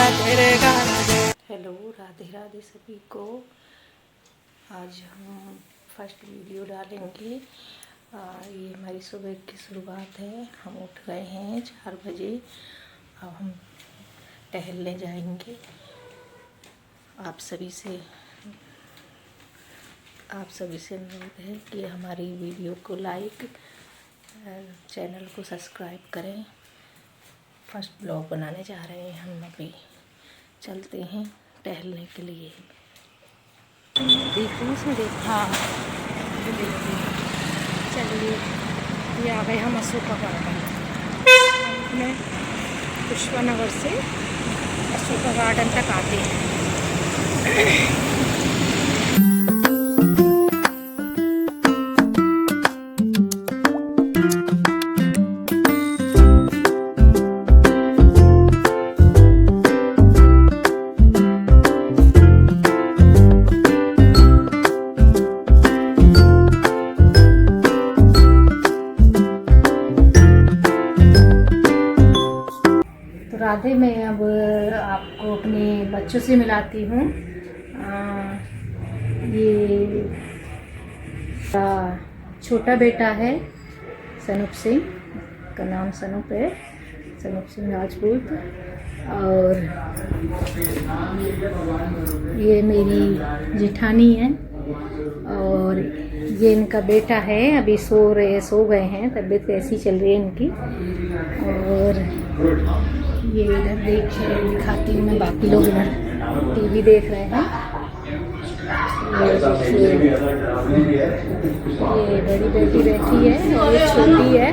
Hello, Radhe Radhe सभी को। आज हम फर्स्ट वीडियो डालेंगे। ये हमारी सुबह की शुरुआत है। हम उठ गए हैं 4 बजे। अब हम टहलने जाएंगे। आप सभी से अनुरोध है कि हमारी वीडियो को लाइक, चैनल को सब्सक्राइब करें। फर्स्ट ब्लॉग बनाने जा रहे हैं हम। अभी चलते हैं टहलने के लिए। देखो उसमें देख। हाँ, चलिए, ये आ गए हम अशोका गार्डन में। पुष्पा नगर से अशोका गार्डन तक आते हैं। राधे, मैं अब आपको अपने बच्चों से मिलाती हूँ। ये छोटा बेटा है सनूप सिंह, का नाम सनूप है, सनूप सिंह राजपूत। और ये मेरी जेठानी है। और ये इनका बेटा है। अभी सो गए हैं, तबीयत ऐसी चल रही है इनकी। और ये इधर दिखाती हूँ मैं। बाकी लोग इधर टीवी देख रहे हैं। ये बड़ी बेटी बैठी है और ये छोटी है।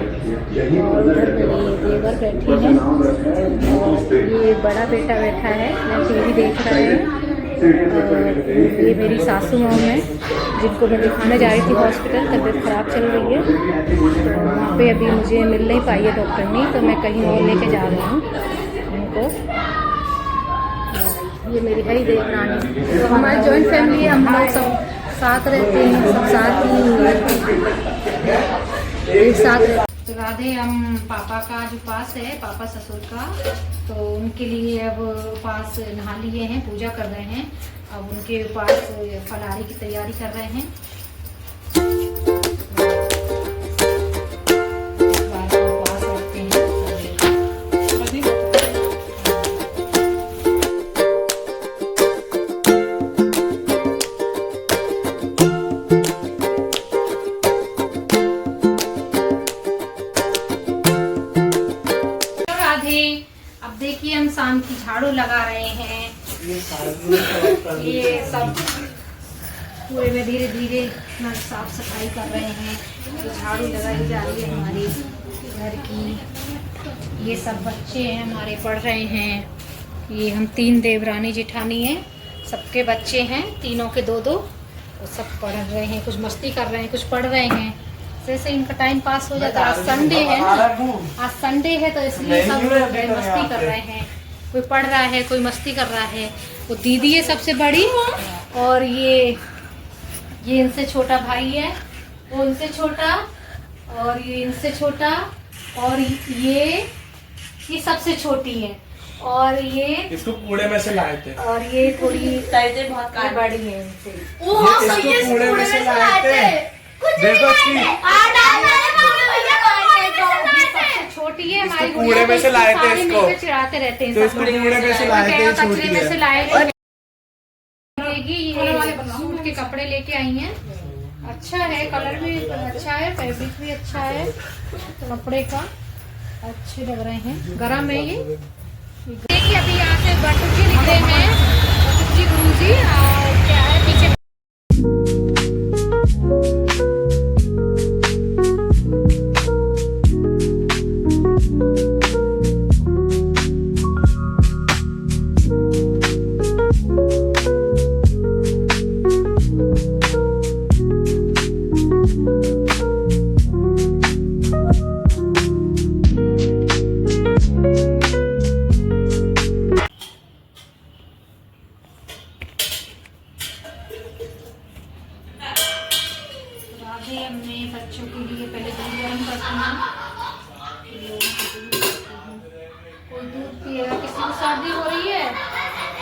और उधर मेरी देवर बैठी है। और ये बड़ा बेटा बैठा है, मैं टीवी देख रहा है। और ये मेरी सासू माँ है, जिनको मैं दिखाने जा रही थी हॉस्पिटल। तबीयत ख़राब चल रही है, तो वहाँ पे अभी मुझे मिल नहीं पाई है डॉक्टर ने, तो मैं कहीं और लेके जा रही हूँ उनको। ये मेरी है ही देवरानी। तो हमारी जॉइंट फैमिली है, हम लोग सब साथ रहते हैं, सब साथ ही एक साथ रहते। तो राधे, हम पापा का जो उपास है, पापा ससुर का, तो उनके लिए अब उपास नहा लिए हैं, पूजा कर रहे हैं। अब उनके उपास फलाहारी की तैयारी कर रहे हैं। अब देखिए, हम शाम की झाड़ू लगा रहे हैं। ये सब पूरे में धीरे धीरे साफ सफाई कर रहे हैं। तो झाड़ू लगाई जा रही है हमारी घर की। ये सब बच्चे हैं हमारे, पढ़ रहे हैं। ये हम 3 देवरानी जेठानी हैं, सबके बच्चे हैं, तीनों के 2-2। तो सब पढ़ रहे हैं, कुछ मस्ती कर रहे हैं, कुछ पढ़ रहे हैं। जैसे इनका टाइम पास हो जाता है। आज संडे है ना, आज संडे है, तो इसलिए सब लोग मस्ती कर रहे हैं। कोई पढ़ रहा है, कोई मस्ती कर रहा है। वो दीदी है सबसे बड़ी, और ये इनसे छोटा भाई है, वो इनसे छोटा, और ये इनसे छोटा, और ये सबसे छोटी है। और ये इसको कूड़े में से लाए थे। और ये थोड़ी साइजें बहुत बड़ी है इनसे। इसको कूड़े में से लाए थे। देखो छोटी है हमारी, कूड़े में से लाए थे इसको, चिढ़ाते रहते हैं। तो इसको कूड़े में से लाए थे, छोटी है। से लाए थे। ये सूट के कपड़े लेके आई हैं। अच्छा है, कलर भी अच्छा है, फैब्रिक भी अच्छा है, कपड़े का अच्छे लग रहे हैं। गरम है ये। देखिए, अभी यहाँ से बटू जी निकले हैं, बटू जी गुरु जी। और क्या है पीछे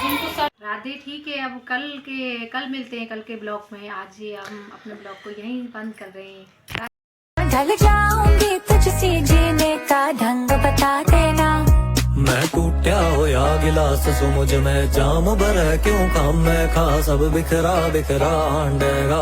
राधे ठीक है। अब कल मिलते हैं कल के ब्लॉग में। आज ही हम अपने ब्लॉग को यहीं बंद कर रहे हैं। ढल जाऊंगी तुझसे जीने का ढंग बता देना। मैं टूटा होया गिलास सो मुझ में जाम भर क्यों काम मैं खा सब बिखरा बिखरा आंडेगा।